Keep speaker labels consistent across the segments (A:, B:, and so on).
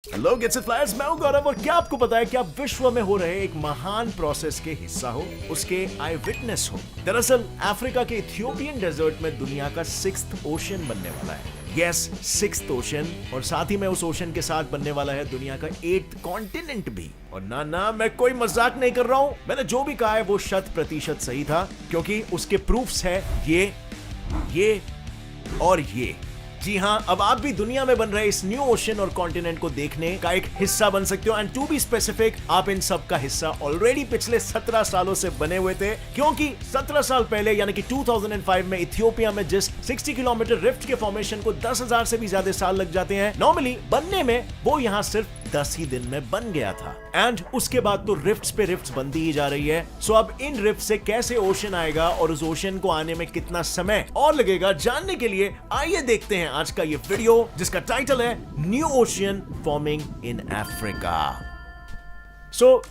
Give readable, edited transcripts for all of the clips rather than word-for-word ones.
A: Hello gets it flyers, मैं हूं गौरव और क्या आपको पता है कि आप विश्व में हो रहे एक महान प्रोसेस के हिस्सा हो, उसके आई विटनेस हो। दरअसल अफ्रीका के इथियोपियन डेजर्ट में दुनिया का 6th ओशन बनने वाला है। यस, 6th ओशन, और साथ ही में उस ओशन के साथ बनने वाला है दुनिया का 8th कॉन्टिनेंट भी। और ना मैं कोई मजाक नहीं कर रहा हूं, मैंने जो भी कहा है वो 100% सही था, क्योंकि उसके प्रूफ्स है ये और ये। जी हाँ, अब आप भी दुनिया में बन रहे इस न्यू ओशन और कॉन्टिनेंट को देखने का एक हिस्सा बन सकते हो। एंड टू बी स्पेसिफिक, आप इन सब का हिस्सा ऑलरेडी पिछले 17 सालों से बने हुए थे, क्योंकि 17 साल पहले यानी कि 2005 में इथियोपिया में जिस 60 किलोमीटर रिफ्ट के फॉर्मेशन को 10,000 से भी ज्यादा साल लग जाते हैं नॉर्मली बनने में, वो यहाँ सिर्फ 10 ही दिन में बन गया था। एंड उसके बाद तो रिफ्ट्स पे रिफ्ट्स बनती ही जा रही है। सो अब इन रिफ्ट से कैसे ओशन आएगा और उस ओशन को आने में कितना समय और लगेगा, जानने के लिए आइए देखते हैं आज का ये वीडियो, जिसका टाइटल है new ocean forming in Africa.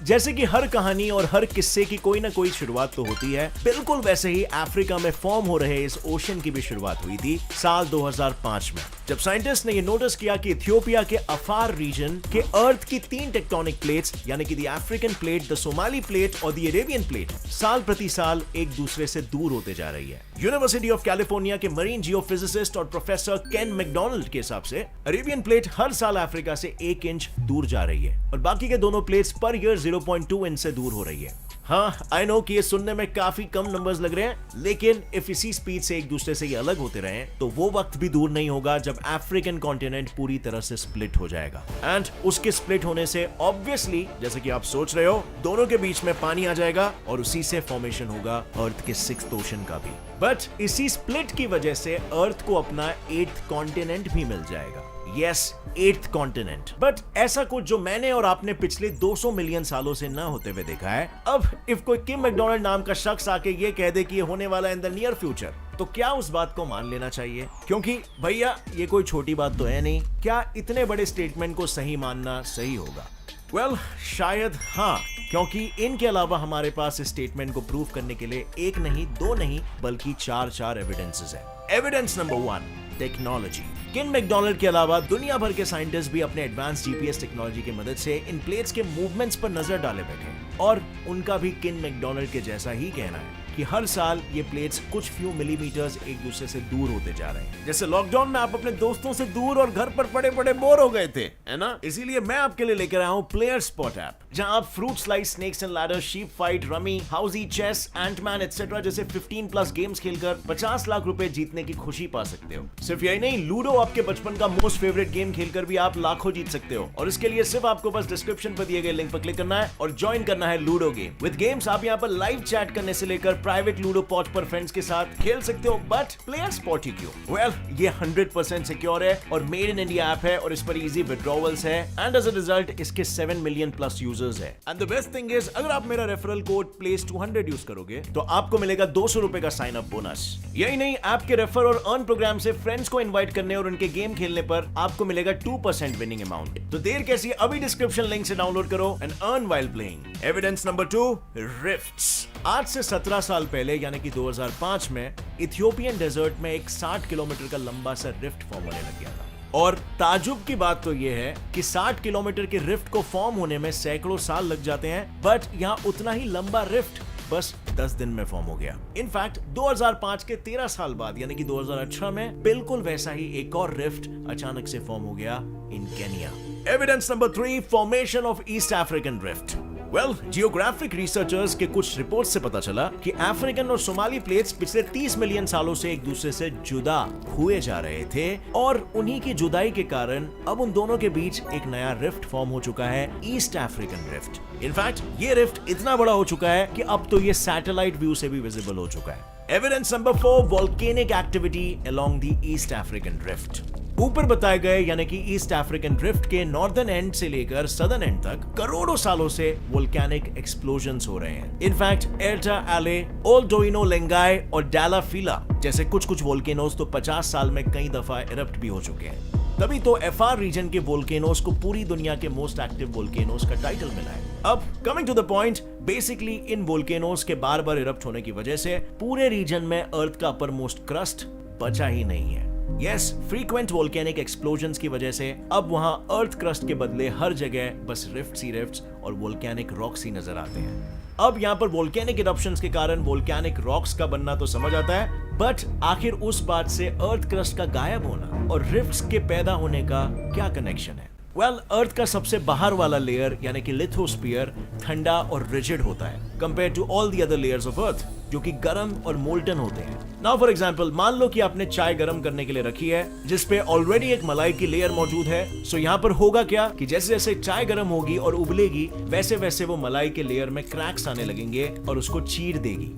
A: जैसे कि हर कहानी और हर किस्से की कोई ना कोई शुरुआत तो होती है, बिल्कुल वैसे ही अफ्रीका में फॉर्म हो रहे इस ओशन की भी शुरुआत हुई थी साल 2005 में, जब साइंटिस्ट ने ये नोटिस किया कि इथियोपिया के अफार रीजन के अर्थ की 3 टेक्टोनिक प्लेट्स यानी कि the African plate, the Somali plate और द अरेबियन प्लेट साल प्रति साल एक दूसरे से दूर होते जा रही है। यूनिवर्सिटी ऑफ कैलिफोर्निया के मरीन जियोफिजिसिस्ट और प्रोफेसर केन मैकडॉनल्ड के हिसाब से अरेबियन प्लेट हर साल अफ्रीका से 1 इंच दूर जा रही है और बाकी के दोनों प्लेट्स पर ईयर 0.2 इंच से दूर हो रही है। हाँ, आई नो कि ये सुनने में काफी कम नंबर्स लग रहे हैं, लेकिन इफ इसी स्पीड से एक दूसरे से ये अलग होते रहे तो वो वक्त भी दूर नहीं होगा जब अफ्रीकन कॉन्टिनेंट पूरी तरह से स्प्लिट हो जाएगा। एंड उसके स्प्लिट होने से ऑब्वियसली, जैसे कि आप सोच रहे हो, दोनों के बीच में पानी आ जाएगा और उसी से फॉर्मेशन होगा अर्थ के 6th ओशन का भी। बट इसी स्प्लिट की वजह से अर्थ को अपना 8th कॉन्टिनेंट भी मिल जाएगा। Yes, 8th continent. बट ऐसा कुछ जो मैंने और आपने पिछले 200 मिलियन सालों से ना होते हुए देखा है। अब इफ कोई किम मैकडॉनल्ड नाम का शख्स आके ये कह दे कि ये होने वाला है इन द नियर फ्यूचर, तो क्या उस बात को मान लेना चाहिए? क्योंकि भैया ये कोई छोटी बात तो है नहीं। क्या इतने बड़े स्टेटमेंट को सही मानना सही होगा? वेल, शायद हाँ, क्योंकि इनके अलावा हमारे पास इस स्टेटमेंट को प्रूव करने के लिए 1 नहीं 2 नहीं बल्कि 4 एविडेंसेस है। Evidence number 1, technology. किन मैकडॉनल्ड के अलावा दुनिया भर के साइंटिस्ट भी अपने एडवांस जीपीएस टेक्नोलॉजी की मदद से इन प्लेट्स के मूवमेंट्स पर नजर डाले बैठे, और उनका भी किन मैकडॉनल्ड के जैसा ही कहना है कि हर साल ये प्लेट्स कुछ फ्यू मिलीमीटर्स एक दूसरे से दूर होते जा रहे हैं। जैसे लॉकडाउन में आप अपने दोस्तों से दूर और घर पर पड़े बोर हो गए थे, है ना? इसीलिए मैं आपके लिए लेकर आया हूं प्लेयर स्पॉट ऐप, जहां आप fruit slice, snakes and ladder, sheep fight, rummy, housie, chess, antman etcetera जैसे 15+ गेम्स खेलकर 50 लाख रुपए जीतने की खुशी पा सकते हो। सिर्फ यही नहीं, लूडो, आपके बचपन का मोस्ट फेवरेट गेम खेलकर भी आप लाखों जीत सकते हो। और इसके लिए सिर्फ आपको बस डिस्क्रिप्शन पर दिए गए लिंक पर क्लिक करना है और ज्वाइन करना है लूडो गेम। विद गेम्स आप यहाँ पर लाइव चैट करने से लेकर प्राइवेट लूडो पॉट पर फ्रेंड्स के साथ खेल सकते हो। बट प्लेयर स्पॉट ही क्यों? वेल, ये 100% सिक्योर है और मेड इन इंडिया ऐप है और इस पर इजी विड्रॉवल्स है, एंड एज अ रिजल्ट इसके 7 मिलियन प्लस यूजर्स है। And the best thing is, अगर आप मेरा रेफरल कोड PLACE200 यूज करोगे तो आपको मिलेगा 200 रुपए का साइन अप बोनस। यही नहीं, ऐप के रेफर और अर्न प्रोग्राम से फ्रेंड्स को इनवाइट करने और उनके गेम खेलने पर आपको मिलेगा 2% विनिंग अमाउंट। तो देर कैसी, अभी डिस्क्रिप्शन लिंक से डाउनलोड करो and earn while playing. Evidence number 2, rifts. आज से 17 साल पहले यानी कि 2005 में इथियोपियन डेजर्ट में एक 60 किलोमीटर का लंबा सा रिफ्ट फॉर्म होने लग गया था। और ताजुब की बात तो यह है कि 60 किलोमीटर के रिफ्ट को फॉर्म होने में सैकड़ों साल लग जाते हैं, बट यहाँ उतना ही लंबा रिफ्ट बस 10 दिन में फॉर्म हो गया। इनफैक्ट 2005 के 13 साल बाद यानी कि 2018 में बिल्कुल वैसा ही एक और रिफ्ट अचानक से फॉर्म हो गया in Kenya. Evidence number 3, formation of East African rift. Well, geographic researchers के कुछ रिपोर्ट से पता चला कि अफ्रीकन और सोमाली प्लेट्स पिछले 30 मिलियन सालों से एक दूसरे से जुदा हुए जा रहे थे, और उन्हीं की जुदाई के कारण अब उन दोनों के बीच एक नया रिफ्ट फॉर्म हो चुका है, ईस्ट अफ्रीकन रिफ्ट। इनफैक्ट ये रिफ्ट इतना बड़ा हो चुका है कि अब तो ये सैटेलाइट व्यू से भी विजिबल हो चुका है। Evidence number 4, volcanic activity along the east African rift. ऊपर बताए गए यानी कि ईस्ट अफ्रीकन रिफ्ट के नॉर्दर्न एंड से लेकर सदर्न एंड तक करोड़ों सालों से वोल्केनिक एक्सप्लोजन्स हो रहे हैं। इनफैक्ट एल्टा एले, ओल्डोइनो लेंगाई और डालाफिला जैसे कुछ वोल्केनोस तो 50 साल में कई दफा इरप्ट भी हो चुके हैं। तभी तो एफआर रीजन के वोल्केनोस को पूरी दुनिया के मोस्ट एक्टिव वोल्केनोस का टाइटल मिला है। अब coming to the point, basically इन वोल्केनोस के बार इरप्ट होने की वजह से पूरे रीजन में अर्थ का अपर मोस्ट क्रस्ट बचा ही नहीं है। यस, फ्रीक्वेंट वोल्केनिक एक्सप्लोजन्स की वजह से अब वहां अर्थ क्रस्ट के बदले हर जगह बस रिफ्ट्स ही रिफ्ट्स और वोल्केनिक रॉक्स ही नजर आते हैं। अब यहाँ पर वोल्केनिक इरप्शंस के कारण वोल्केनिक रॉक्स का बनना तो समझ आता है, बट आखिर उस बात से अर्थ क्रस्ट का गायब होना और रिफ्ट्स के पैदा होने का क्या कनेक्शन है? वेल, अर्थ का सबसे बाहर वाला लेयर यानी कि लिथोस्फीयर ठंडा और रिजिड होता है compare to all the other layers of earth, जो कि गर्म और मोल्टन होते हैं। नाउ फॉर एग्जांपल, मान लो कि आपने चाय गर्म करने के लिए रखी है जिस पे ऑलरेडी एक मलाई की लेयर मौजूद है। सो यहाँ पर होगा क्या कि जैसे जैसे चाय गर्म होगी और उबलेगी वैसे वैसे वो मलाई के लेयर में क्रैक्स आने लगेंगे और उसको चीर देगी।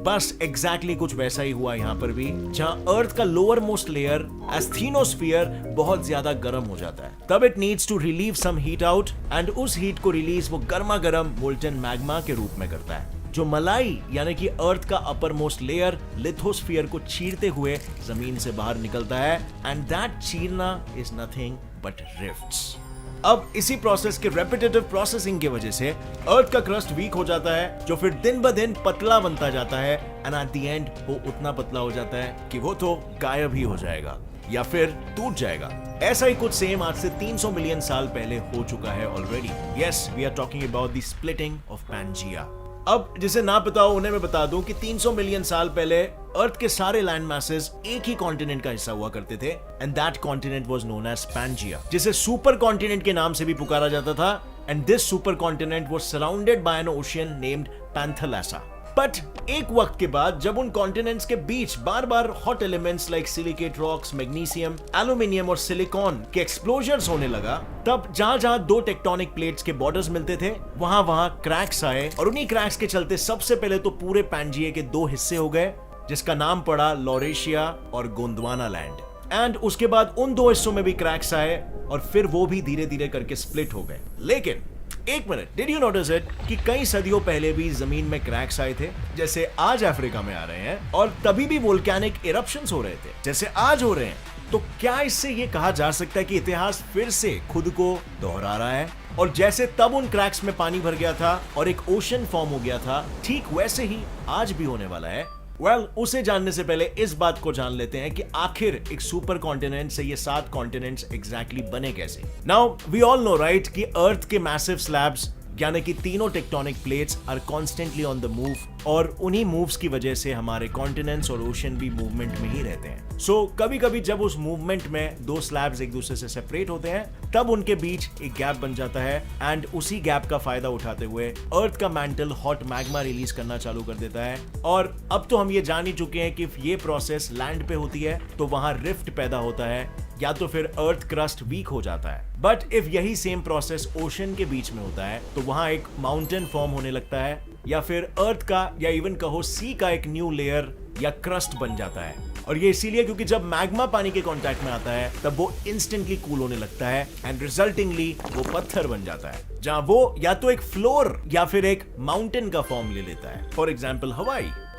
A: बस एग्जैक्टली कुछ वैसा ही हुआ यहाँ पर भी, जहां अर्थ का लोअर मोस्ट लेयर एस्थीनोस्फीयर बहुत ज्यादा गर्म हो जाता है। तब it needs to relieve some heat out and उस हीट को रिलीज वो गर्मा गर्म मोल्टन मैग्मा के रूप में करता है, जो मलाई यानी कि अर्थ का अपर मोस्ट लेयर लिथोस्फीयर को चीरते हुए जमीन से बाहर निकलता है। एंड दैट चीरना इज नथिंग बट रिफ्ट्स। अब इसी प्रोसेस के रेपिटेटिव प्रोसेसिंग की वजह से अर्थ का क्रस्ट वीक हो जाता है, जो फिर दिन ब दिन पतला बनता जाता है एंड एट द एंड वो उतना पतला हो जाता है कि वो तो गायब ही हो जाएगा या फिर टूट जाएगा। ऐसा ही कुछ सेम आज से 300 मिलियन साल पहले हो चुका है already. Yes, we are talking about the splitting of Pangaea. अब जिसे ना पता हो उन्हें मैं बता दूं कि 300 मिलियन साल पहले अर्थ के सारे लैंड मैसेस एक ही कॉन्टिनेंट का हिस्सा हुआ करते थे and that continent was known as Pangaea, जिसे सुपर कॉन्टिनेंट के नाम से भी पुकारा जाता था। And this super continent was surrounded by an ocean named Panthalassa. But एक वक्त के बाद जब उन कॉन्टिनेंट्स के बीच बार बार hot elements like silicate rocks, magnesium, aluminium और सिलिकॉन के एक्सप्लोजर्स होने लगा, तब जहां जहां दो टेक्टोनिक प्लेट्स के बॉर्डर्स मिलते थे वहां वहां क्रैक्स आए और उन्हीं क्रैक्स के चलते सबसे पहले तो पूरे पैंजिया के दो हिस्से हो गए, जिसका नाम पड़ा लॉरेशिया और गोंडवाना लैंड। एंड उसके बाद उन दो हिस्सों में भी क्रैक्स आए और फिर वो भी धीरे धीरे करके स्प्लिट हो गए। लेकिन एक minute, did you notice it कि कई सदियों पहले भी जमीन में क्रैक्स आए थे, जैसे आज अफ्रीका में आ रहे हैं, और तभी भी वोल्केनिक इरप्शंस हो रहे थे जैसे आज हो रहे हैं। तो क्या इससे ये कहा जा सकता है कि इतिहास फिर से खुद को दोहरा रहा है और जैसे तब उन क्रैक्स में पानी भर गया था और एक ओशन फॉर्म हो गया था, ठीक वैसे ही आज भी होने वाला है? वेल, उसे जानने से पहले इस बात को जान लेते हैं कि आखिर एक सुपर कॉन्टिनेंट से ये 7 कॉन्टिनेंट्स एग्जैक्टली बने कैसे। Now we all know right कि अर्थ के मैसिव स्लैब्स यानी कि तीनों tectonic plates are constantly on the move, और उन्हीं मूव्स की वजह से हमारे कॉन्टिनेंट्स और ओशन भी मूवमेंट में ही रहते हैं। सो कभी कभी जब उस मूवमेंट में दो स्लैब्स एक दूसरे से सेपरेट होते हैं तब उनके बीच एक गैप बन जाता है एंड उसी गैप का फायदा उठाते हुए अर्थ का मैंटल हॉट मैग्मा रिलीज करना चालू कर देता है। और अब तो हम ये जान ही चुके हैं कि ये प्रोसेस लैंड पे होती है तो वहां रिफ्ट पैदा होता है या तो फिर अर्थ क्रस्ट वीक हो जाता है। बट इफ यही सेम प्रोसेस ओशन के बीच में होता है तो वहां एक माउंटेन फॉर्म होने लगता है या फिर अर्थ का या इवन कहो सी का एक न्यू लेयर या क्रस्ट बन जाता है। और ये इसीलिए क्योंकि जब मैग्मा पानी के कांटेक्ट में आता है तब वो इंस्टेंटली कूल होने लगता है एंड रिजल्टिंगली वो पत्थर बन जाता है, जहां वो या तो एक फ्लोर या फिर एक माउंटेन का फॉर्म ले लेता है। फॉर एग्जाम्पल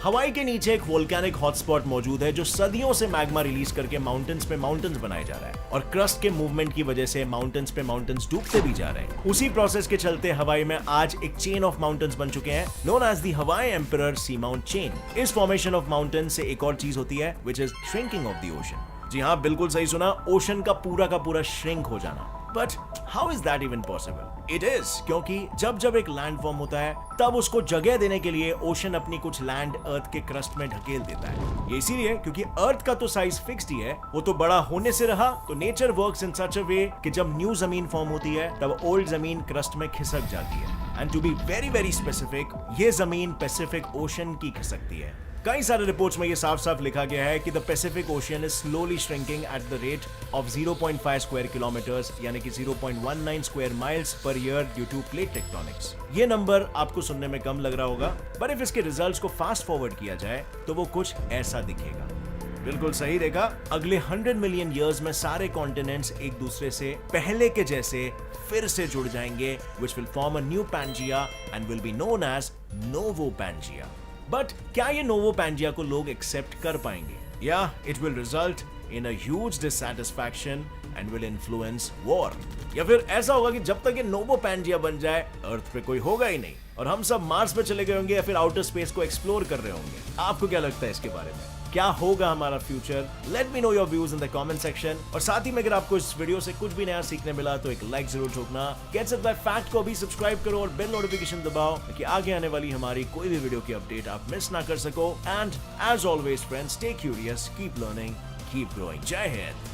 A: हवाई के नीचे एक वोल्केनिक हॉटस्पॉट मौजूद है जो सदियों से मैग्मा रिलीज करके माउंटेन्स पे माउंटेन्स बनाए जा रहा है और क्रस्ट के मूवमेंट की वजह से माउंटेन्स पे माउंटेन्स डूबते भी जा रहे हैं। उसी प्रोसेस के चलते हवाई में आज एक चेन ऑफ माउंटेन्स बन चुके हैं known as the Hawaii emperor seamount chain. इस फॉर्मेशन ऑफ माउंटेन से एक और चीज होती है which is shrinking of the ocean. जी हाँ, बिल्कुल सही सुना, ओशन का पूरा श्रिंक हो जाना। But how is that even possible? It is क्योंकि जब एक लैंड फॉर्म होता है तब उसको जगह देने के लिए ओशन अपनी कुछ लैंड अर्थ के क्रस्ट में ढकेल देता है। ये इसीलिए क्योंकि अर्थ का तो साइज फिक्स्ड ही है, वो तो बड़ा होने से रहा, तो नेचर वर्क्स इन सच अ वे कि जब न्यू जमीन फॉर्म होती है तब ओल्ड जमीन क्रस्ट में खिसक जाती है। And to be very specific, ये जमीन पैसिफिक ओशन की खिसकती है। कई सारे रिपोर्ट्स में ये साफ साफ लिखा गया है कि the Pacific ocean is slowly shrinking at the rate of 0.5 square kilometres यानी कि 0.19 square miles per year due to plate tectonics. ये नंबर आपको सुनने में कम लग रहा होगा, पर इफ इसके रिजल्ट्स को फास्ट फॉरवर्ड किया जाए तो वो कुछ ऐसा दिखेगा। बिल्कुल सही देखा, अगले 100 मिलियन ईयर्स में सारे कॉन्टिनेंट्स एक दूसरे से पहले के जैसे फिर से जुड़ जाएंगे, which will form a new Pangaea and will be known as Novo Pangaea। But क्या ये नोवो पैंजिया को लोग एक्सेप्ट कर पाएंगे? या it will result in a huge dissatisfaction and will influence war. या फिर ऐसा होगा कि जब तक ये नोवो पैंजिया बन जाए अर्थ पे कोई होगा ही नहीं और हम सब मार्स पे चले गए होंगे या फिर आउटर स्पेस को एक्सप्लोर कर रहे होंगे। आपको क्या लगता है इसके बारे में? क्या होगा हमारा future? Let me know your views in the comment section. और साथ ही में अगर आपको इस वीडियो से कुछ भी नया सीखने मिला तो एक लाइक जरूर ठोकना। गेट्स इट बाय फैक्ट को भी सब्सक्राइब करो और बेल नोटिफिकेशन दबाओ ताकि आगे आने वाली हमारी कोई भी वीडियो की अपडेट आप मिस ना कर सको। And as always friends, stay curious, keep learning, keep growing. जय हिंद।